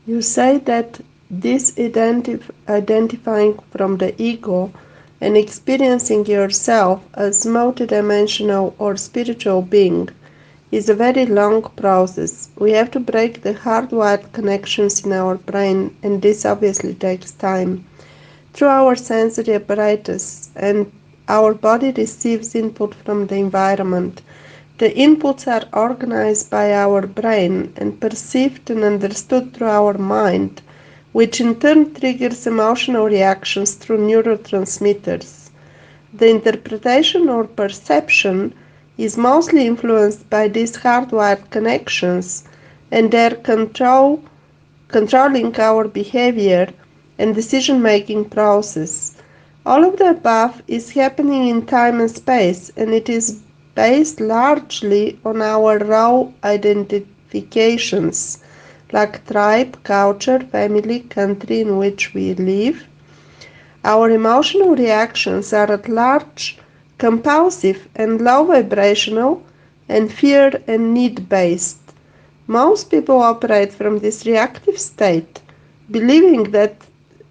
You say that this identifying from the ego and experiencing yourself as multidimensional or spiritual being is a very long process. We have to break the hardwired connections in our brain, and this obviously takes time. Through our sensory apparatus, and our body receives input from the environment. The inputs are organized by our brain and perceived and understood through our mind, which in turn triggers emotional reactions through neurotransmitters. The interpretation or perception is mostly influenced by these hardwired connections and their controlling our behavior and decision making process. All of the above is happening in time and space, and it is based largely on our raw identifications like tribe, culture, family, country in which we live. Our emotional reactions are at large compulsive and low vibrational and fear and need based. Most people operate from this reactive state, believing that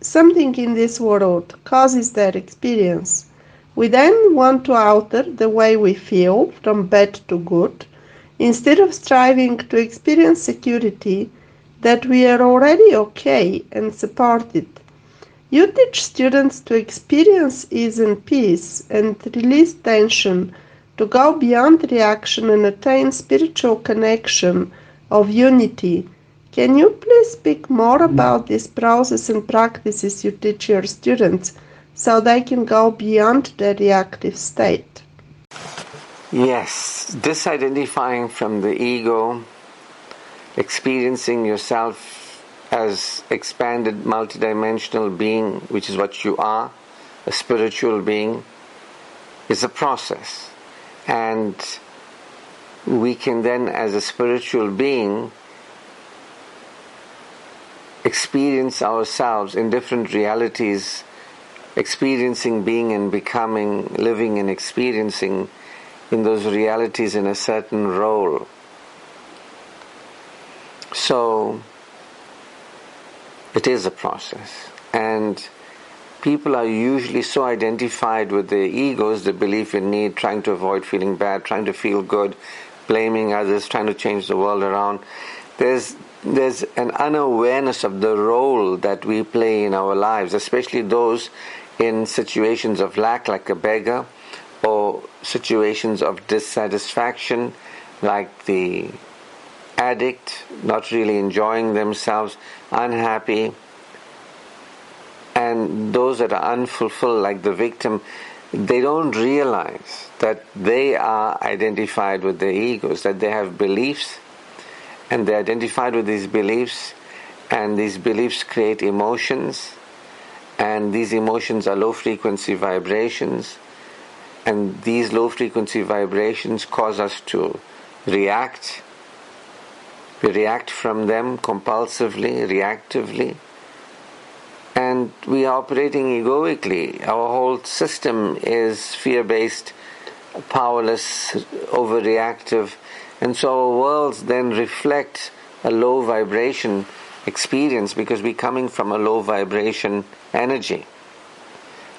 something in this world causes their experience. We then want to alter the way we feel from bad to good, instead of striving to experience security that we are already okay and supported. You teach students to experience ease and peace and release tension, to go beyond reaction and attain spiritual connection of unity. Can you please speak more about this process and practices you teach your students so they can go beyond the reactive state? Yes, disidentifying from the ego, experiencing yourself as expanded multidimensional being, which is what you are, a spiritual being, is a process. And we can then, as a spiritual being, experience ourselves in different realities, experiencing, being and becoming, living and experiencing in those realities in a certain role. So it is a process, and people are usually so identified with their egos, the belief in need, trying to avoid feeling bad, trying to feel good, blaming others, trying to change the world around. There's an unawareness of the role that we play in our lives, especially those in situations of lack, like a beggar, or situations of dissatisfaction, like the addict, not really enjoying themselves, unhappy, and those that are unfulfilled, like the victim. They don't realize that they are identified with their egos, that they have beliefs, and they're identified with these beliefs, and these beliefs create emotions, and these emotions are low frequency vibrations, and these low frequency vibrations cause us to react. We react from them compulsively, reactively, and we are operating egoically. Our whole system is fear-based, powerless, overreactive, and so our worlds then reflect a low vibration experience because we're coming from a low vibration energy.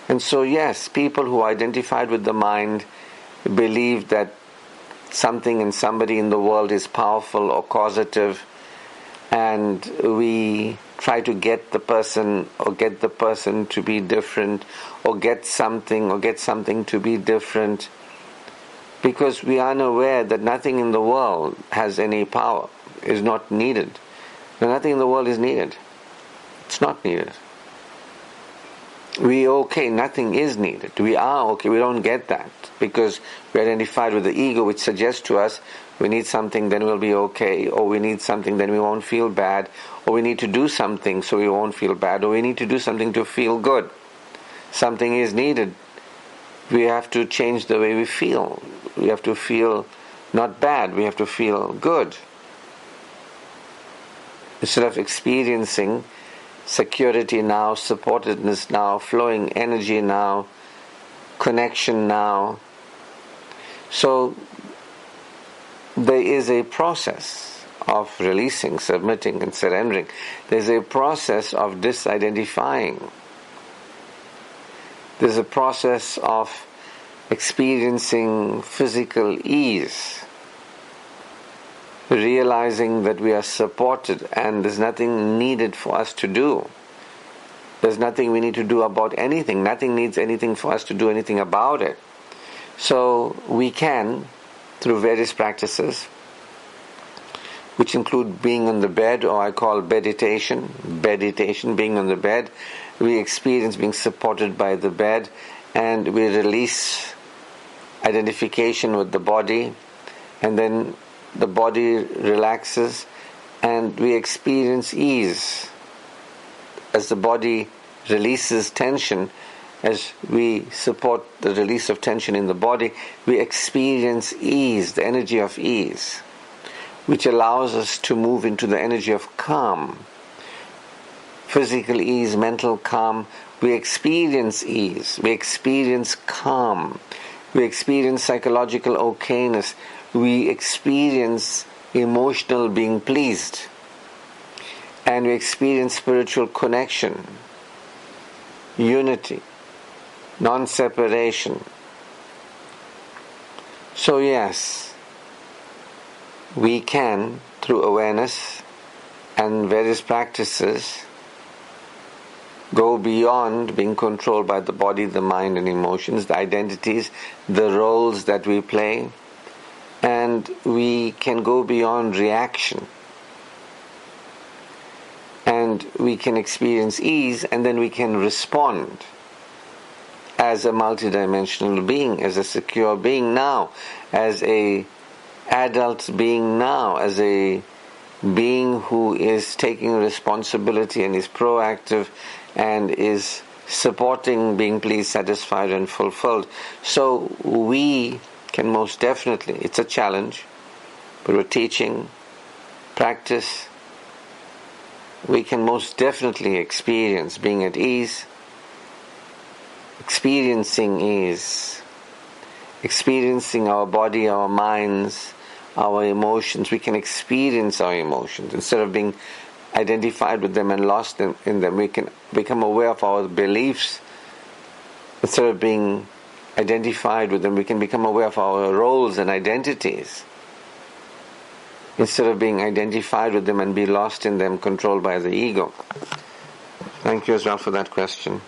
And so yes, people who identified with the mind believe that something and somebody in the world is powerful or causative, and we try to get the person to be different, or get something to be different, because we are unaware that nothing in the world has any power, is not needed. Nothing in the world is needed. It's not needed. We are okay, nothing is needed. We are okay, we don't get that because we're identified with the ego, which suggests to us we need something, then we'll be okay, or we need something, then we won't feel bad, or we need to do something so we won't feel bad, or we need to do something to feel good. Something is needed. We have to change the way we feel. We have to feel not bad, we have to feel good. Instead of experiencing security now, supportedness now, flowing energy now, connection now. So there is a process of releasing, submitting and surrendering. There's a process of disidentifying. There's a process of experiencing physical ease, realizing that we are supported and there's nothing needed for us to do. There's nothing we need to do about anything. Nothing needs anything for us to do anything about it. So we can, through various practices, which include being on the bed, or I call beditation, being on the bed, we experience being supported by the bed, and we release identification with the body, and then the body relaxes and we experience ease. As the body releases tension, as we support the release of tension in the body, we experience ease, the energy of ease, which allows us to move into the energy of calm. Physical ease, mental calm. We experience ease, we experience calm, we experience psychological okayness, we experience emotional being pleased, and we experience spiritual connection, unity, non-separation. So yes, we can, through awareness and various practices, go beyond being controlled by the body, the mind and emotions, the identities, the roles that we play, and we can go beyond reaction. And we can experience ease, and then we can respond as a multidimensional being, as a secure being now, as a adult being now, as a being who is taking responsibility and is proactive and is supporting being pleased, satisfied and fulfilled. So we can most definitely, it's a challenge, but we're teaching, practice, we can most definitely experience being at ease, experiencing ease, experiencing our body, our minds, our emotions. We can experience our emotions. Instead of being identified with them and lost in them, we can become aware of our beliefs. Instead of being identified with them, we can become aware of our roles and identities. Instead of being identified with them and be lost in them, controlled by the ego. Thank you as well for that question.